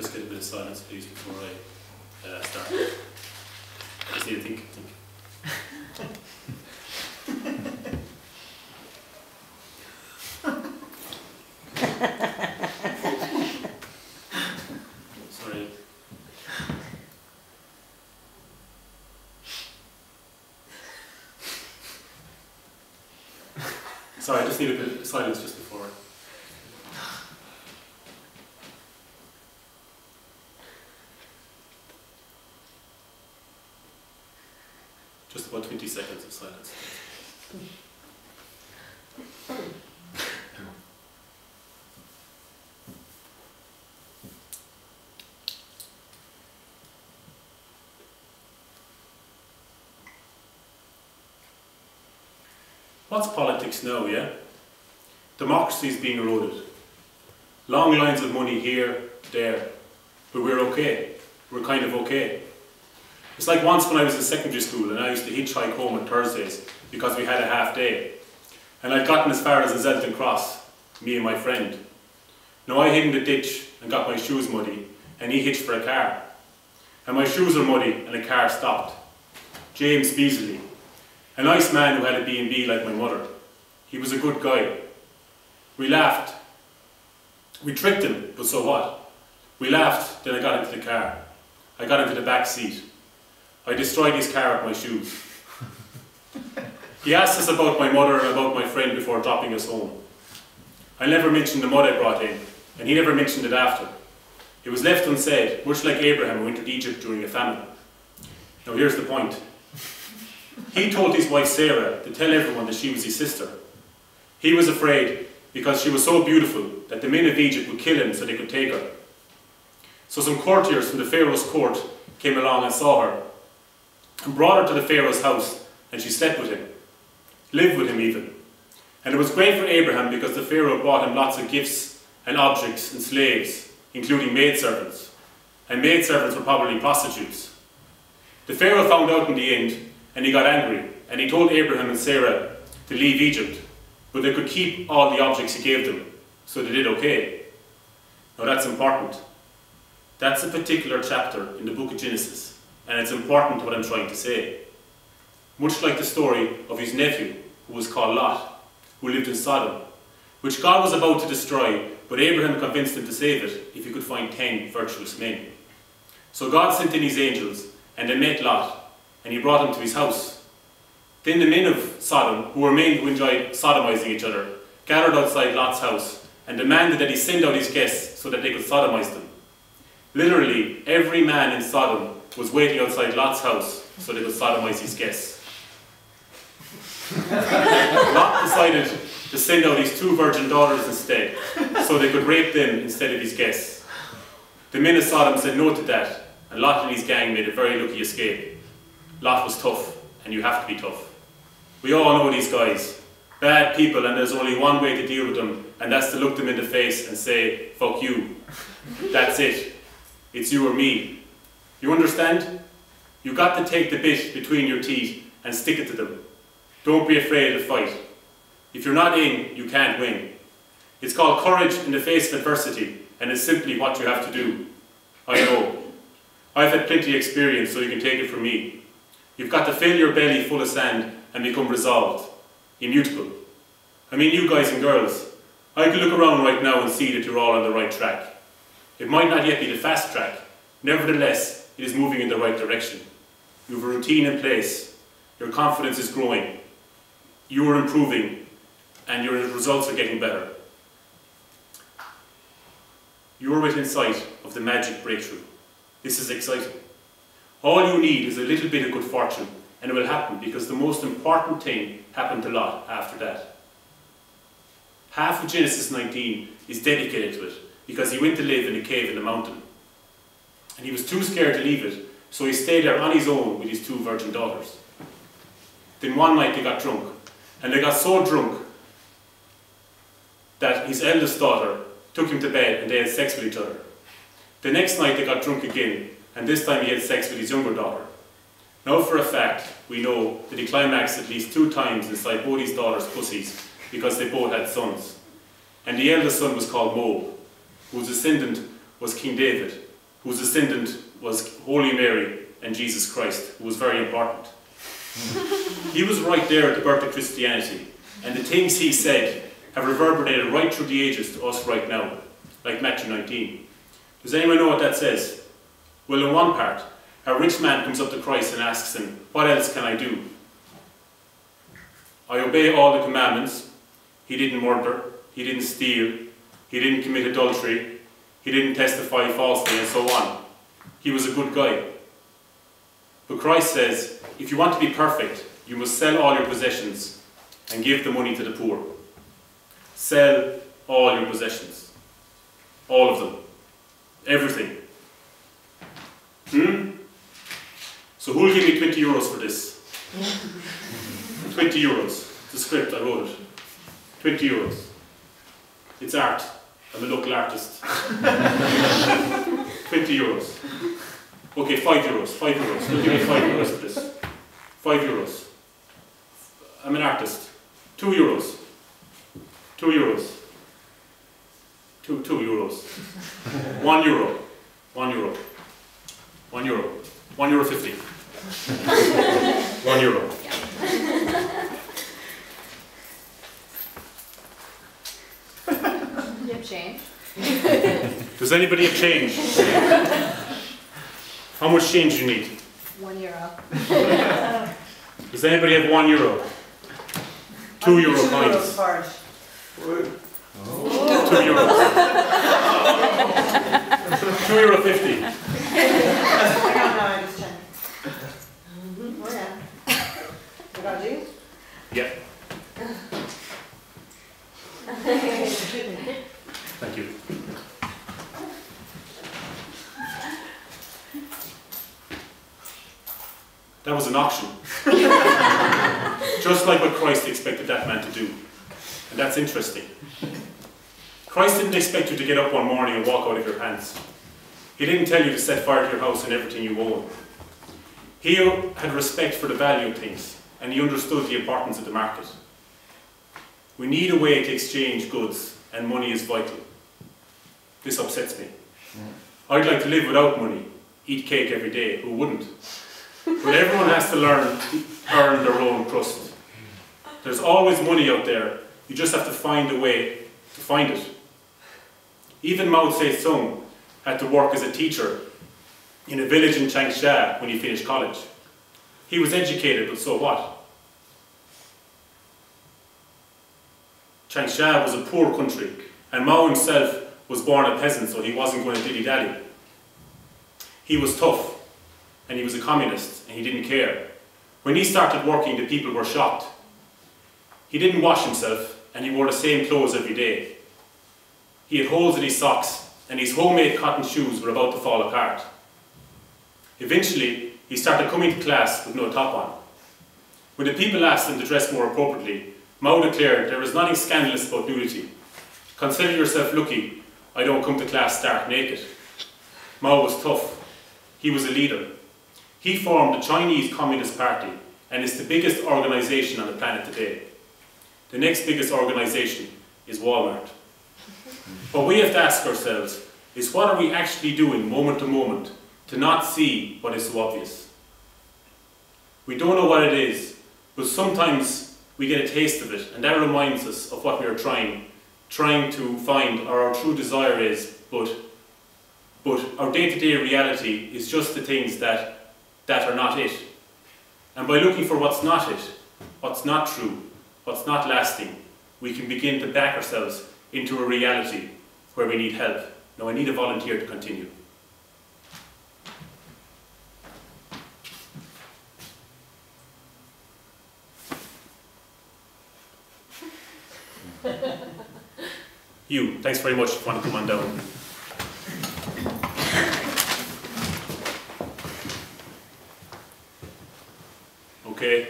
just get a bit of silence, please, before I start. I just need to think. Sorry. Sorry, I just need a bit of silence just before. Just about 20 seconds of silence. What's politics now, yeah? Democracy is being eroded. Long lines of money here, there, but we're okay. We're kind of okay. It's like once when I was in secondary school and I used to hitchhike home on Thursdays because we had a half day. And I'd gotten as far as the Zelton Cross, me and my friend. Now I hid in the ditch and got my shoes muddy, and he hitched for a car. And my shoes were muddy and the car stopped. James Beasley, a nice man who had a B&B like my mother. He was a good guy. We laughed. We tricked him, but so what? We laughed, then I got into the car. I got into the back seat. I destroyed his car with my shoes. He asked us about my mother and about my friend before dropping us home. I never mentioned the mud I brought in, and he never mentioned it after. It was left unsaid, much like Abraham who entered Egypt during a famine. Now here's the point. He told his wife Sarah to tell everyone that she was his sister. He was afraid because she was so beautiful that the men of Egypt would kill him so they could take her. So some courtiers from the Pharaoh's court came along and saw her and brought her to the Pharaoh's house, and she slept with him, lived with him even. And it was great for Abraham because the Pharaoh brought him lots of gifts and objects and slaves, including maidservants. And maidservants were probably prostitutes. The Pharaoh found out in the end, and he got angry, and he told Abraham and Sarah to leave Egypt, but they could keep all the objects he gave them, so they did okay. Now that's important. That's a particular chapter in the book of Genesis, and it's important to what I'm trying to say. Much like the story of his nephew, who was called Lot, who lived in Sodom, which God was about to destroy, but Abraham convinced him to save it if he could find 10 virtuous men. So God sent in his angels, and they met Lot, and he brought him to his house. Then the men of Sodom, who were men who enjoyed sodomizing each other, gathered outside Lot's house and demanded that he send out his guests so that they could sodomize them. Literally, every man in Sodom was waiting outside Lot's house so they could sodomize his guests. Lot decided to send out his 2 virgin daughters instead, so they could rape them instead of his guests. The men of Sodom said no to that, and Lot and his gang made a very lucky escape. Lot was tough, and you have to be tough. We all know these guys. Bad people, and there's only one way to deal with them, and that's to look them in the face and say, fuck you. That's it. It's you or me. You understand? You've got to take the bit between your teeth and stick it to them. Don't be afraid to fight. If you're not in, you can't win. It's called courage in the face of adversity, and it's simply what you have to do. I know. I've had plenty of experience, so you can take it from me. You've got to fill your belly full of sand and become resolved, immutable. I mean, you guys and girls, I can look around right now and see that you're all on the right track. It might not yet be the fast track. Nevertheless, it is moving in the right direction. You have a routine in place. Your confidence is growing. You are improving, and your results are getting better. You are within sight of the magic breakthrough. This is exciting. All you need is a little bit of good fortune, and it will happen because the most important thing happened to Lot after that. Half of Genesis 19 is dedicated to it because he went to live in a cave in the mountain. And he was too scared to leave it, so he stayed there on his own with his 2 virgin daughters. Then one night they got drunk, and they got so drunk that his eldest daughter took him to bed and they had sex with each other. The next night they got drunk again, and this time he had sex with his younger daughter. Now for a fact, we know that he climaxed at least 2 times inside both his daughters' pussies because they both had sons. And the eldest son was called Moab, whose descendant was King David, whose descendant was Holy Mary and Jesus Christ, who was very important. He was right there at the birth of Christianity, and the things he said have reverberated right through the ages to us right now, like Matthew 19. Does anyone know what that says? Well, in one part, a rich man comes up to Christ and asks him, "What else can I do?" "I obey all the commandments." He didn't murder, he didn't steal, he didn't commit adultery, he didn't testify falsely, and so on. He was a good guy. But Christ says, if you want to be perfect, you must sell all your possessions and give the money to the poor. Sell all your possessions. All of them. Everything. So who will give me 20 euros for this? 20 euros. The script, I wrote it. 20 euros. It's art. I'm a local artist. 20 euros. Okay, 5 euros. 5 euros. They'll give me 5 euros for this. 5 euros. I'm an artist. 2 euros. 2 euros. 2 euros. 1 euro. 1 euro. 1 euro. 1 euro 50. 1 euro. You have change? Does anybody have change? How much change do you need? 1 euro. Does anybody have 1 euro? 2 euro coins. 2 euros. 2 euro 50. I just checked. Oh yeah. You got these? Yeah. Thank you. That was an auction. Just like what Christ expected that man to do. And that's interesting. Christ didn't expect you to get up one morning and walk out of your pants. He didn't tell you to set fire to your house and everything you own. He had respect for the value of things, and he understood the importance of the market. We need a way to exchange goods, and money is vital. This upsets me. I'd like to live without money, eat cake every day, who wouldn't? But everyone has to learn to earn their own crust. There's always money out there, you just have to find a way to find it. Even Mao Zedong had to work as a teacher in a village in Changsha when he finished college. He was educated, but so what? Changsha was a poor country, and Mao himself was born a peasant, so he wasn't going to dilly-dally. He was tough, and he was a communist, and he didn't care. When he started working, the people were shocked. He didn't wash himself, and he wore the same clothes every day. He had holes in his socks, and his homemade cotton shoes were about to fall apart. Eventually, he started coming to class with no top on. When the people asked him to dress more appropriately, Mao declared, "There is nothing scandalous about nudity. Consider yourself lucky I don't come to class stark naked." Mao was tough. He was a leader. He formed the Chinese Communist Party, and it's the biggest organisation on the planet today. The next biggest organisation is Walmart. What we have to ask ourselves is, what are we actually doing moment to moment to not see what is so obvious? We don't know what it is, but sometimes we get a taste of it, and that reminds us of what we are trying to find, or our true desire is, but our day-to-day reality is just the things that are not it. And by looking for what's not it, what's not true, what's not lasting, we can begin to back ourselves into a reality where we need help. Now I need a volunteer to continue. You, thanks very much if you want to come on down. Okay.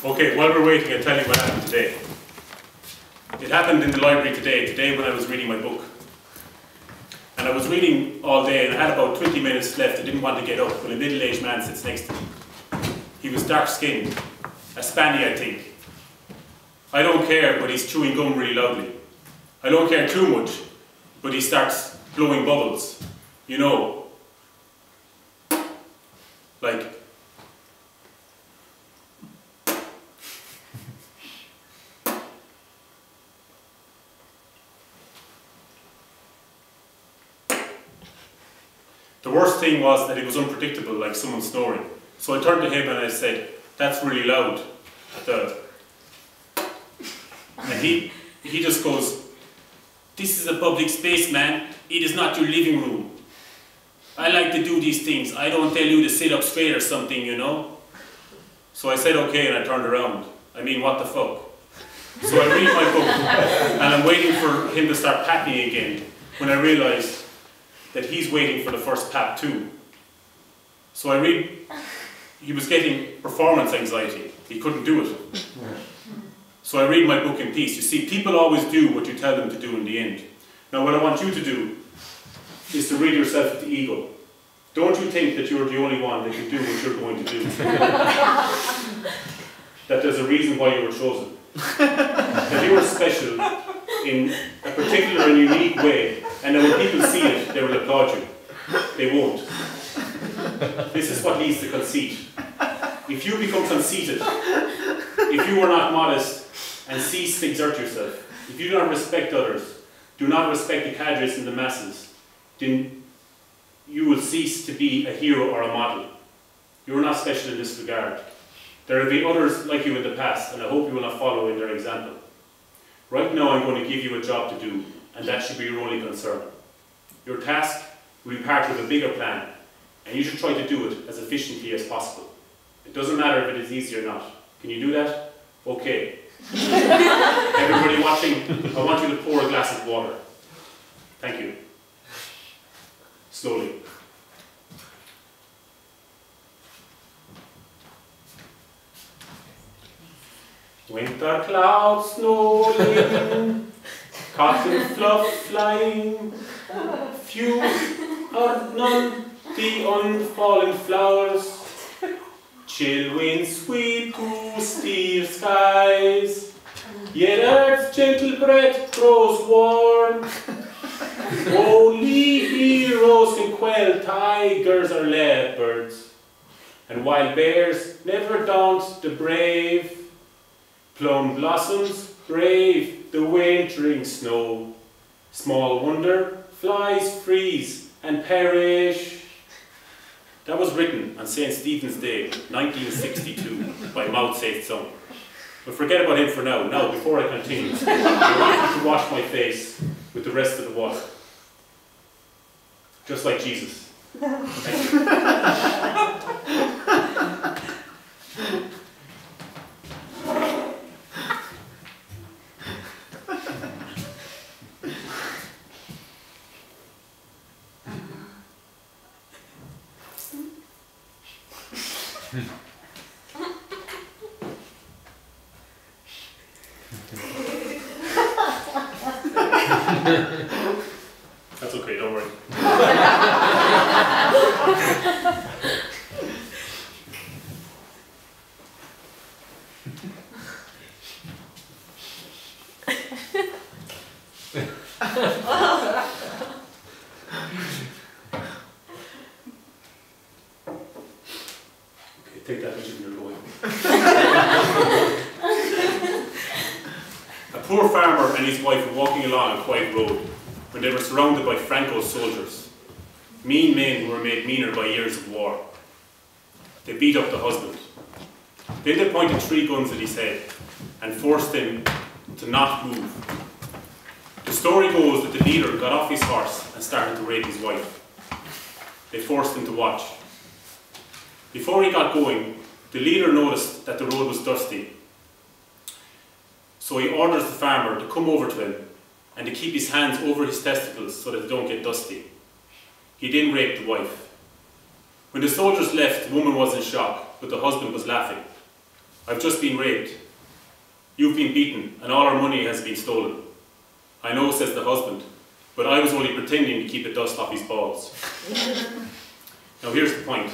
Okay, while we're waiting, I'll tell you what happened today. It happened in the library today when I was reading my book. And I was reading all day, and I had about 20 minutes left. I didn't want to get up when a middle-aged man sits next to me. He was dark-skinned, a Spaniard, I think. I don't care, but he's chewing gum really loudly. I don't care too much, but he starts blowing bubbles, you know, like, the worst thing was that it was unpredictable, like someone snoring. So I turned to him and I said, "That's really loud." And he just goes, "This is a public space, man. It is not your living room. I like to do these things. I don't tell you to sit up straight or something, you know." So I said, "Okay," and I turned around. I mean, what the fuck? So I read my book, and I'm waiting for him to start packing again, when I realised that he's waiting for the first pack too. So I read, he was getting performance anxiety. He couldn't do it. So I read my book in peace. You see, people always do what you tell them to do in the end. Now what I want you to do is to rid yourself of the ego. Don't you think that you're the only one that can do what you're going to do. That there's a reason why you were chosen. That you are special in a particular and unique way, and that when people see it, they will applaud you. They won't. This is what leads to conceit. If you become conceited, if you are not modest and cease to exert yourself, if you do not respect others, do not respect the cadres and the masses, then you will cease to be a hero or a model. You are not special in this regard. There have been others like you in the past, and I hope you will not follow in their example. Right now I'm going to give you a job to do, and that should be your only concern. Your task will be part of a bigger plan, and you should try to do it as efficiently as possible. It doesn't matter if it is easy or not. Can you do that? Okay. Everybody watching, I want you to pour a glass of water. Thank you. Slowly. Winter clouds snowing, cotton fluff flying, few or none the unfallen flowers, chill winds sweep through steel skies, yet earth's gentle breath grows warm. Only heroes can quell tigers or leopards, and wild bears never daunt the brave. Plum blossoms brave the wintering snow. Small wonder flies freeze and perish. That was written on St. Stephen's Day, 1962, by Mao Zedong. But forget about him for now. Now, before I continue, I want you to wash my face with the rest of the water. Just like Jesus. Thank you. That's okay, don't worry. Okay, take that much of your going. A poor farmer and his wife were walking along a quiet road when they were surrounded by Franco's soldiers, mean men who were made meaner by years of war. They beat up the husband. Then they pointed 3 guns at his head and forced him to not move. The story goes that the leader got off his horse and started to rape his wife. They forced him to watch. Before he got going, the leader noticed that the road was dusty. So he orders the farmer to come over to him and to keep his hands over his testicles so that they don't get dusty. He then raped the wife. When the soldiers left, the woman was in shock, but the husband was laughing. "I've just been raped. You've been beaten, and all our money has been stolen." "I know," says the husband, "but I was only pretending to keep the dust off his balls." Now here's the point.